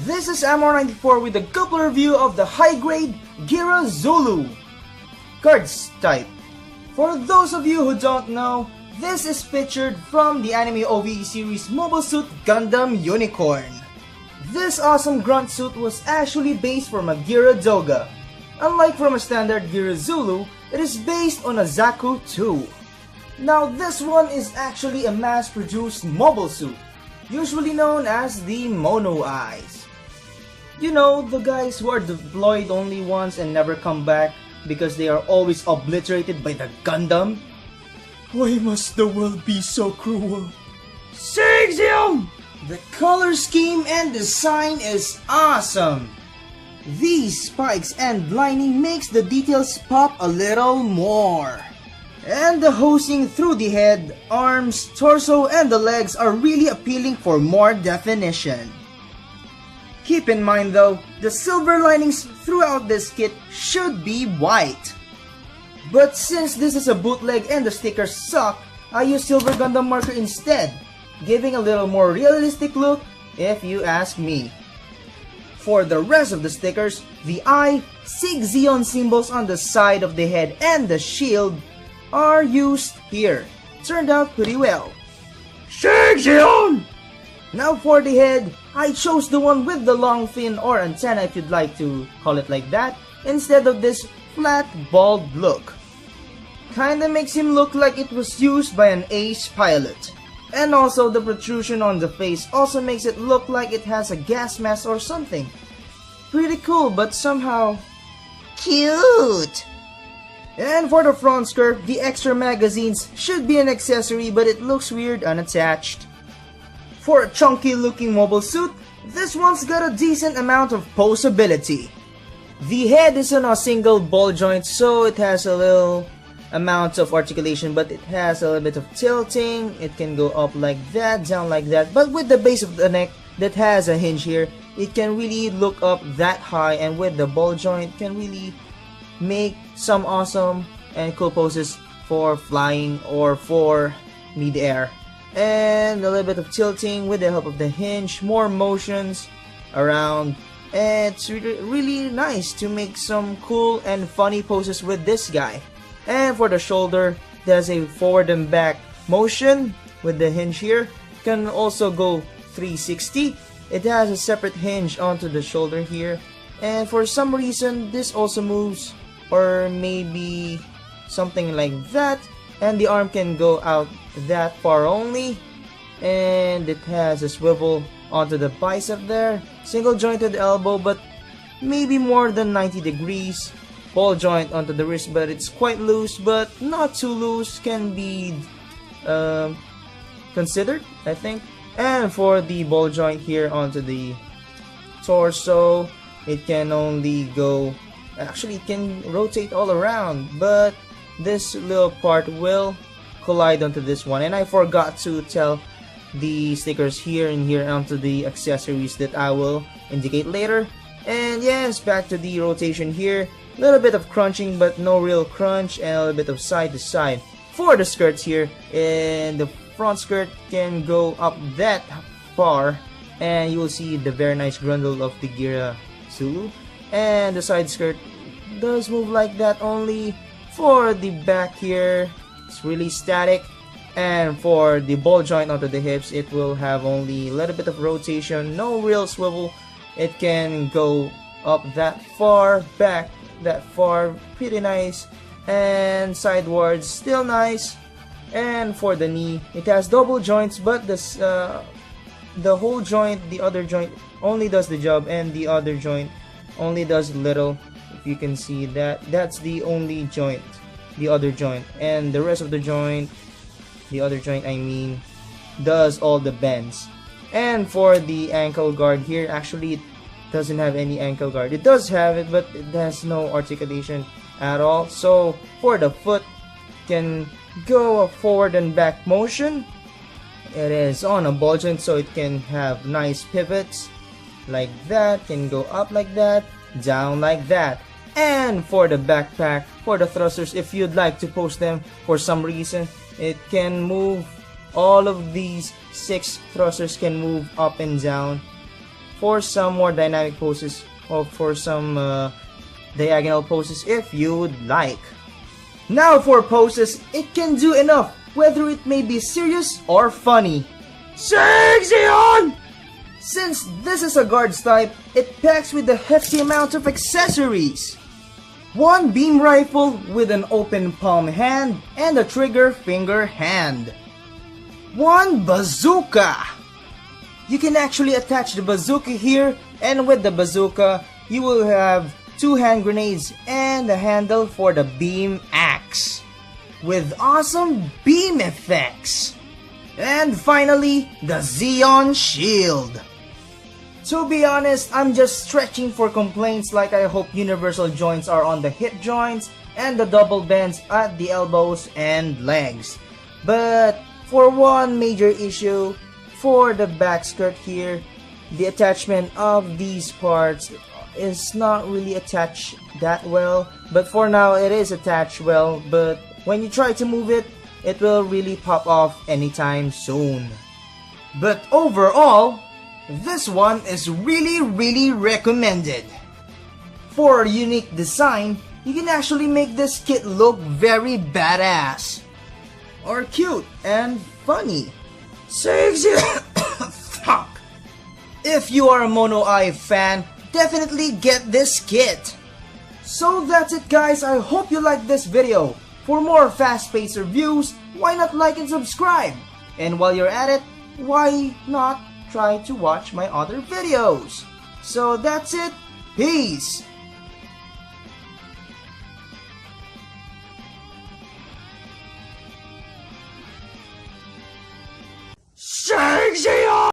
This is Amor94 with a couple review of the high-grade GEARA ZULU cards type. For those of you who don't know, this is featured from the anime OVE series Mobile Suit Gundam Unicorn. This awesome grunt suit was actually based from a GEARA Doga. Unlike from a standard GEARA ZULU, it is based on a Zaku 2. Now this one is actually a mass-produced mobile suit, usually known as the Monoeyes. You know, the guys who are deployed only once and never come back because they are always obliterated by the Gundam? Why must the world be so cruel? Sieg Zeon! The color scheme and design is awesome! These spikes and lining makes the details pop a little more. And the hosing through the head, arms, torso, and the legs are really appealing for more definition. Keep in mind though, the silver linings throughout this kit should be white. But since this is a bootleg and the stickers suck, I use silver Gundam marker instead, giving a little more realistic look if you ask me. For the rest of the stickers, the eye, Sieg Zeon symbols on the side of the head and the shield are used here. Turned out pretty well. Sieg Zeon! Now for the head, I chose the one with the long fin or antenna if you'd like to call it like that, instead of this flat bald look. Kinda makes him look like it was used by an ace pilot. And also the protrusion on the face also makes it look like it has a gas mask or something. Pretty cool but somehow cute! And for the front skirt, the extra magazines should be an accessory but it looks weird unattached. For a chunky looking mobile suit, this one's got a decent amount of posability. The head is on a single ball joint so it has a little amount of articulation but it has a little bit of tilting. It can go up like that, down like that, but with the base of the neck that has a hinge here, it can really look up that high, and with the ball joint can really make some awesome and cool poses for flying or for mid-air. And a little bit of tilting with the help of the hinge, more motions around, and it's really nice to make some cool and funny poses with this guy. And for the shoulder, there's a forward and back motion with the hinge here. Can also go 360. It has a separate hinge onto the shoulder here, and for some reason this also moves, or maybe something like that, and the arm can go out that far only, and it has a swivel onto the bicep there, single jointed elbow but maybe more than 90 degrees, ball joint onto the wrist but it's quite loose but not too loose, can be considered I think. And for the ball joint here onto the torso, it can only go, actually it can rotate all around, but this little part will collide onto this one. And I forgot to tell the stickers here and here onto the accessories that I will indicate later. And yes, back to the rotation here, a little bit of crunching but no real crunch, and a little bit of side to side. For the skirts here, and the front skirt can go up that far, and you will see the very nice grundle of the GEARA ZULU, and the side skirt does move like that only. For the back here, it's really static, and for the ball joint onto the hips, it will have only a little bit of rotation, no real swivel. It can go up that far, back that far, pretty nice, and sidewards, still nice. And for the knee, it has double joints, but this the whole joint, the other joint only does the job, and the other joint only does little. If you can see that, that's the only joint, the other joint, and the rest of the joint, the other joint I mean, does all the bends. And for the ankle guard here, actually it doesn't have any ankle guard. It does have it, but it has no articulation at all. So for the foot, can go a forward and back motion. It is on a ball joint so it can have nice pivots like that, can go up like that, down like that. And for the backpack, for the thrusters, if you'd like to post them for some reason, it can move. All of these 6 thrusters can move up and down for some more dynamic poses or for some diagonal poses if you would like. Now for poses, it can do enough whether it may be serious or funny. Sieg Zeon! Since this is a guards type, it packs with a hefty amount of accessories. One beam rifle with an open palm hand and a trigger finger hand. One bazooka! You can actually attach the bazooka here, and with the bazooka, you will have 2 hand grenades and a handle for the beam axe, with awesome beam effects. And finally, the Zeon Shield. To be honest, I'm just stretching for complaints like I hope universal joints are on the hip joints and the double bends at the elbows and legs. But for one major issue, for the back skirt here, the attachment of these parts is not really attached that well. But for now, it is attached well, but when you try to move it, it will really pop off anytime soon. But overall, this one is really recommended. For a unique design, you can actually make this kit look very badass, or cute and funny. Fuck. If you are a Monoeye fan, definitely get this kit. So that's it guys, I hope you liked this video. For more fast-paced reviews, why not like and subscribe? And while you're at it, why not try to watch my other videos? So that's it, peace!